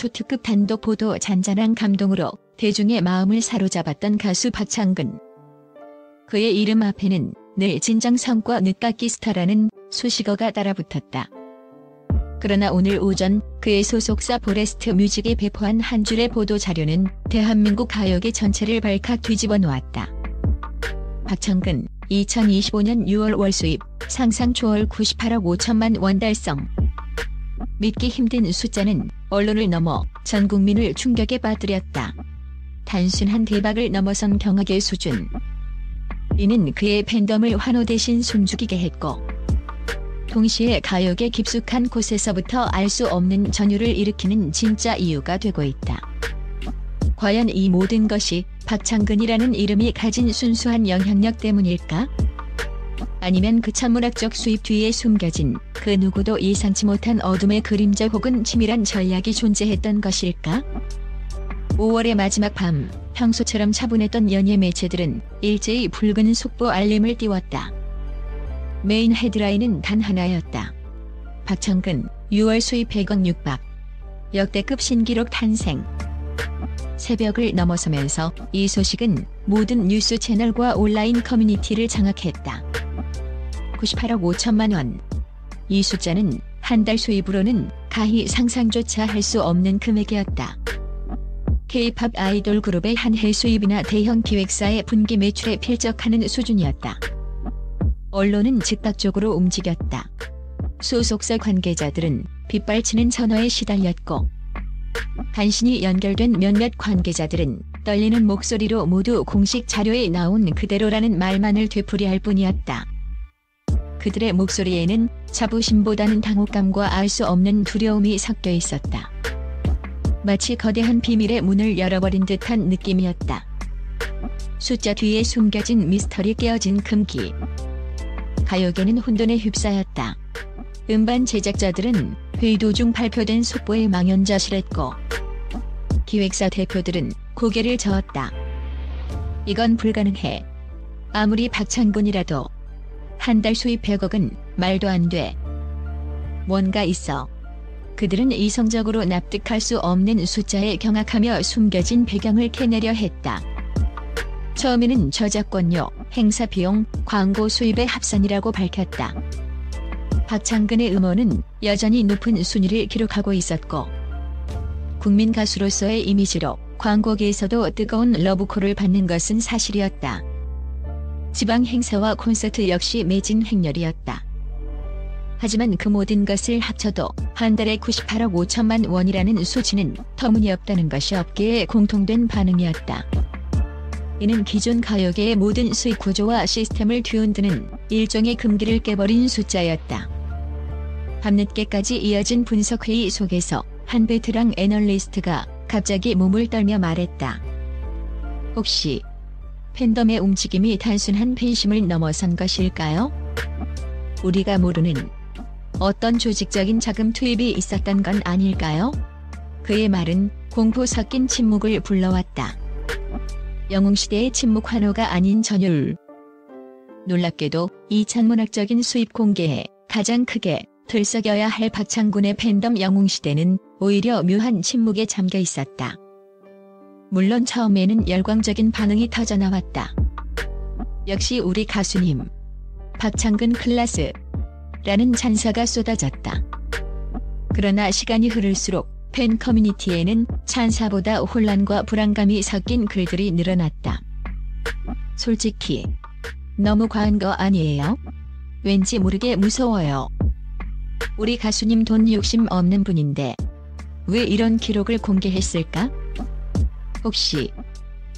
초특급 단독 보도 잔잔한 감동으로 대중의 마음을 사로잡았던 가수 박창근. 그의 이름 앞에는 늘 진정성과 늦깎이 스타라는 수식어가 따라붙었다. 그러나 오늘 오전 그의 소속사 포레스트 뮤직이 배포한 한 줄의 보도 자료는 대한민국 가요계 전체를 발칵 뒤집어 놓았다. 박창근 2025년 6월 월 수입 상상 초월 98억 5천만 원 달성. 믿기 힘든 숫자는 언론을 넘어 전 국민을 충격에 빠뜨렸다. 단순한 대박을 넘어선 경악의 수준. 이는 그의 팬덤을 환호 대신 숨죽이게 했고 동시에 가요계 깊숙한 곳에서부터 알 수 없는 전율을 일으키는 진짜 이유가 되고 있다. 과연 이 모든 것이 박창근이라는 이름이 가진 순수한 영향력 때문일까? 아니면 그 천문학적 수입 뒤에 숨겨진 그 누구도 예상치 못한 어둠의 그림자 혹은 치밀한 전략이 존재했던 것일까? 5월의 마지막 밤, 평소처럼 차분했던 연예 매체들은 일제히 붉은 속보 알림을 띄웠다. 메인 헤드라인은 단 하나였다. 박창근 6월 수입 100억 육박. 역대급 신기록 탄생. 새벽을 넘어서면서 이 소식은 모든 뉴스 채널과 온라인 커뮤니티를 장악했다. 98억 5천만 원. 이 숫자는 한 달 수입으로는 가히 상상조차 할 수 없는 금액이었다. K-팝 아이돌 그룹의 한 해 수입이나 대형 기획사의 분기 매출에 필적하는 수준이었다. 언론은 즉각적으로 움직였다. 소속사 관계자들은 빗발치는 전화에 시달렸고 간신히 연결된 몇몇 관계자들은 떨리는 목소리로 모두 공식 자료에 나온 그대로라는 말만을 되풀이할 뿐이었다. 그들의 목소리에는 자부심보다는 당혹감과 알 수 없는 두려움이 섞여 있었다. 마치 거대한 비밀의 문을 열어버린 듯한 느낌이었다. 숫자 뒤에 숨겨진 미스터리 깨어진 금기. 가요계는 혼돈에 휩싸였다. 음반 제작자들은 회의 도중 발표된 속보에 망연자실했고 기획사 대표들은 고개를 저었다. 이건 불가능해. 아무리 박창근이라도 한 달 수입 100억은 말도 안 돼. 뭔가 있어. 그들은 이성적으로 납득할 수 없는 숫자에 경악하며 숨겨진 배경을 캐내려 했다. 처음에는 저작권료, 행사 비용, 광고 수입의 합산이라고 밝혔다. 박창근의 음원은 여전히 높은 순위를 기록하고 있었고 국민 가수로서의 이미지로 광고계에서도 뜨거운 러브콜을 받는 것은 사실이었다. 지방 행사와 콘서트 역시 매진 횡렬이었다. 하지만 그 모든 것을 합쳐도 한 달에 98억 5천만 원이라는 수치는 터무니없다는 것이 업계의 공통된 반응이었다. 이는 기존 가요계의 모든 수익 구조와 시스템을 뒤흔드는 일종의 금기를 깨버린 숫자였다. 밤늦게까지 이어진 분석회의 속에서 한 베테랑 애널리스트가 갑자기 몸을 떨며 말했다. 혹시 팬덤의 움직임이 단순한 팬심을 넘어선 것일까요? 우리가 모르는 어떤 조직적인 자금 투입이 있었던 건 아닐까요? 그의 말은 공포 섞인 침묵을 불러왔다. 영웅시대의 침묵 환호가 아닌 전율. 놀랍게도 이 천문학적인 수입 공개에 가장 크게 들썩여야 할 박창근의 팬덤 영웅시대는 오히려 묘한 침묵에 잠겨 있었다. 물론 처음에는 열광적인 반응이 터져나왔다. 역시 우리 가수님. 박창근 클라스. 라는 찬사가 쏟아졌다. 그러나 시간이 흐를수록 팬 커뮤니티에는 찬사보다 혼란과 불안감이 섞인 글들이 늘어났다. 솔직히 너무 과한 거 아니에요? 왠지 모르게 무서워요. 우리 가수님 돈 욕심 없는 분인데 왜 이런 기록을 공개했을까? 혹시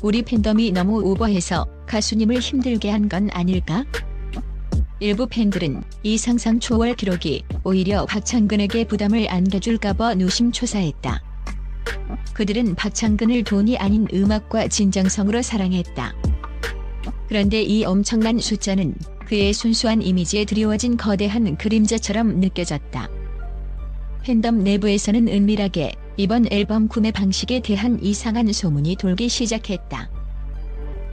우리 팬덤이 너무 오버해서 가수님을 힘들게 한 건 아닐까? 일부 팬들은 이 상상 초월 기록이 오히려 박창근에게 부담을 안겨줄까봐 노심초사했다. 그들은 박창근을 돈이 아닌 음악과 진정성으로 사랑했다. 그런데 이 엄청난 숫자는 그의 순수한 이미지에 드리워진 거대한 그림자처럼 느껴졌다. 팬덤 내부에서는 은밀하게 이번 앨범 구매 방식에 대한 이상한 소문이 돌기 시작했다.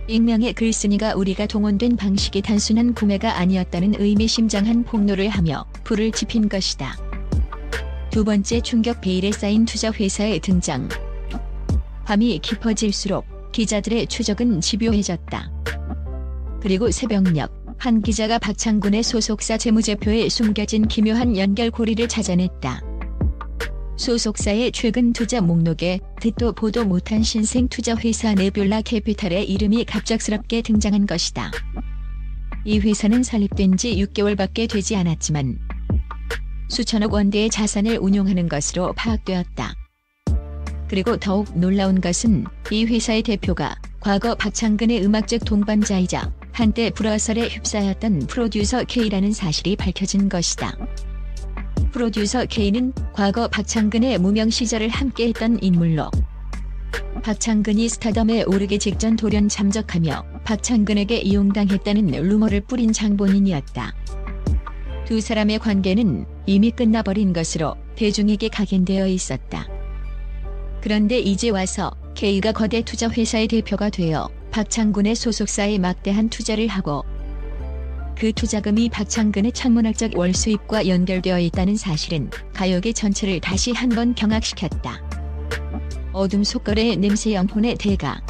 익명의 글쓴이가 우리가 동원된 방식이 단순한 구매가 아니었다는 의미심장한 폭로를 하며 불을 지핀 것이다. 두 번째 충격 베일에 쌓인 투자 회사의 등장. 밤이 깊어질수록 기자들의 추적은 집요해졌다. 그리고 새벽녘 한 기자가 박창근의 소속사 재무제표에 숨겨진 기묘한 연결고리를 찾아냈다. 소속사의 최근 투자 목록에 듣도 보도 못한 신생 투자회사 네뷸라 캐피탈의 이름이 갑작스럽게 등장한 것이다. 이 회사는 설립된 지 6개월밖에 되지 않았지만 수천억 원대의 자산을 운용하는 것으로 파악되었다. 그리고 더욱 놀라운 것은 이 회사의 대표가 과거 박창근의 음악적 동반자이자 한때 불화설에 휩싸였던 프로듀서 K라는 사실이 밝혀진 것이다. 프로듀서 K는 과거 박창근의 무명 시절을 함께했던 인물로 박창근이 스타덤에 오르기 직전 돌연 잠적하며 박창근에게 이용당했다는 루머를 뿌린 장본인이었다. 두 사람의 관계는 이미 끝나버린 것으로 대중에게 각인되어 있었다. 그런데 이제 와서 K가 거대 투자회사의 대표가 되어 박창근의 소속사에 막대한 투자를 하고 그 투자금이 박창근의 천문학적 월수입과 연결되어 있다는 사실은 가요계 전체를 다시 한번 경악시켰다. 어둠 속거래의 냄새 영혼의 대가.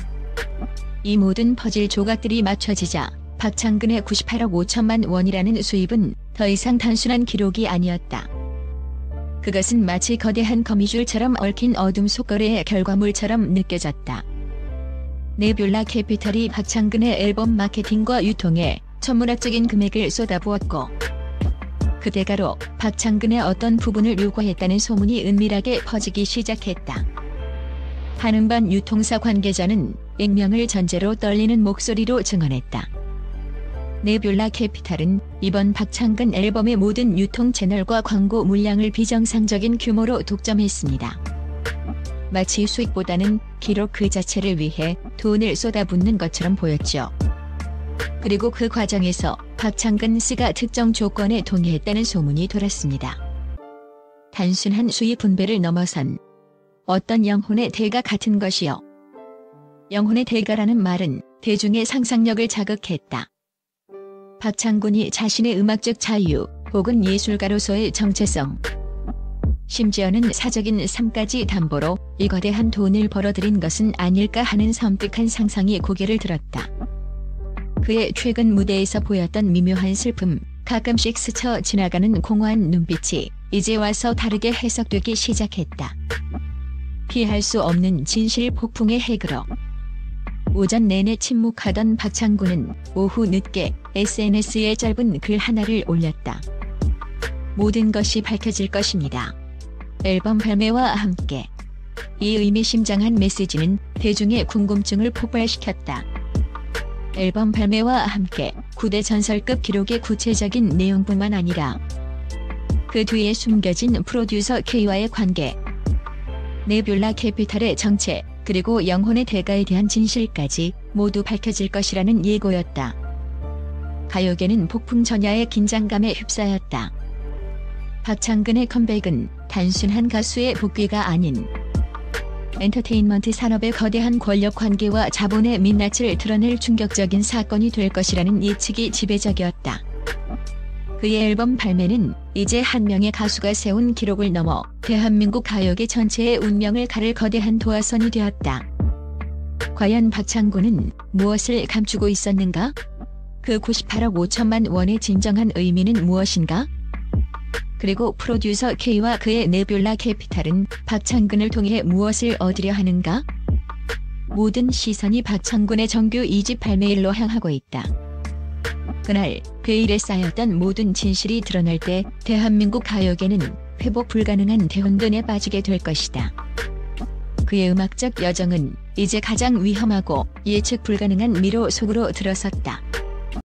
이 모든 퍼즐 조각들이 맞춰지자 박창근의 98억 5천만 원이라는 수입은 더 이상 단순한 기록이 아니었다. 그것은 마치 거대한 거미줄처럼 얽힌 어둠 속거래의 결과물처럼 느껴졌다. 네뷸라 캐피탈이 박창근의 앨범 마케팅과 유통에 천문학적인 금액을 쏟아부었고 그 대가로 박창근의 어떤 부분을 요구했다는 소문이 은밀하게 퍼지기 시작했다. 한음반 유통사 관계자는 익명을 전제로 떨리는 목소리로 증언했다. 네뷸라 캐피탈은 이번 박창근 앨범의 모든 유통 채널과 광고 물량을 비정상적인 규모로 독점했습니다. 마치 수익보다는 기록 그 자체를 위해 돈을 쏟아붓는 것처럼 보였죠. 그리고 그 과정에서 박창근 씨가 특정 조건에 동의했다는 소문이 돌았습니다. 단순한 수익 분배를 넘어선 어떤 영혼의 대가 같은 것이요. 영혼의 대가라는 말은 대중의 상상력을 자극했다. 박창근이 자신의 음악적 자유 혹은 예술가로서의 정체성, 심지어는 사적인 삶까지 담보로 이 거대한 돈을 벌어들인 것은 아닐까 하는 섬뜩한 상상이 고개를 들었다. 그의 최근 무대에서 보였던 미묘한 슬픔, 가끔씩 스쳐 지나가는 공허한 눈빛이 이제 와서 다르게 해석되기 시작했다. 피할 수 없는 진실 폭풍의 핵으로. 오전 내내 침묵하던 박창근은 오후 늦게 SNS에 짧은 글 하나를 올렸다. 모든 것이 밝혀질 것입니다. 앨범 발매와 함께. 이 의미심장한 메시지는 대중의 궁금증을 폭발시켰다. 앨범 발매와 함께 9대 전설급 기록의 구체적인 내용뿐만 아니라 그 뒤에 숨겨진 프로듀서 K와의 관계, 네뷸라 캐피탈의 정체, 그리고 영혼의 대가에 대한 진실까지 모두 밝혀질 것이라는 예고였다. 가요계는 폭풍전야의 긴장감에 휩싸였다. 박창근의 컴백은 단순한 가수의 복귀가 아닌 엔터테인먼트 산업의 거대한 권력 관계와 자본의 민낯을 드러낼 충격적인 사건이 될 것이라는 예측이 지배적이었다. 그의 앨범 발매는 이제 한 명의 가수가 세운 기록을 넘어 대한민국 가요계 전체의 운명을 가를 거대한 도화선이 되었다. 과연 박창근은 무엇을 감추고 있었는가? 그 98억 5천만 원의 진정한 의미는 무엇인가? 그리고 프로듀서 K와 그의 네뷸라 캐피탈은 박창근을 통해 무엇을 얻으려 하는가? 모든 시선이 박창근의 정규 2집 발매일로 향하고 있다. 그날 베일에 쌓였던 모든 진실이 드러날 때 대한민국 가요계는 회복 불가능한 대혼돈에 빠지게 될 것이다. 그의 음악적 여정은 이제 가장 위험하고 예측 불가능한 미로 속으로 들어섰다.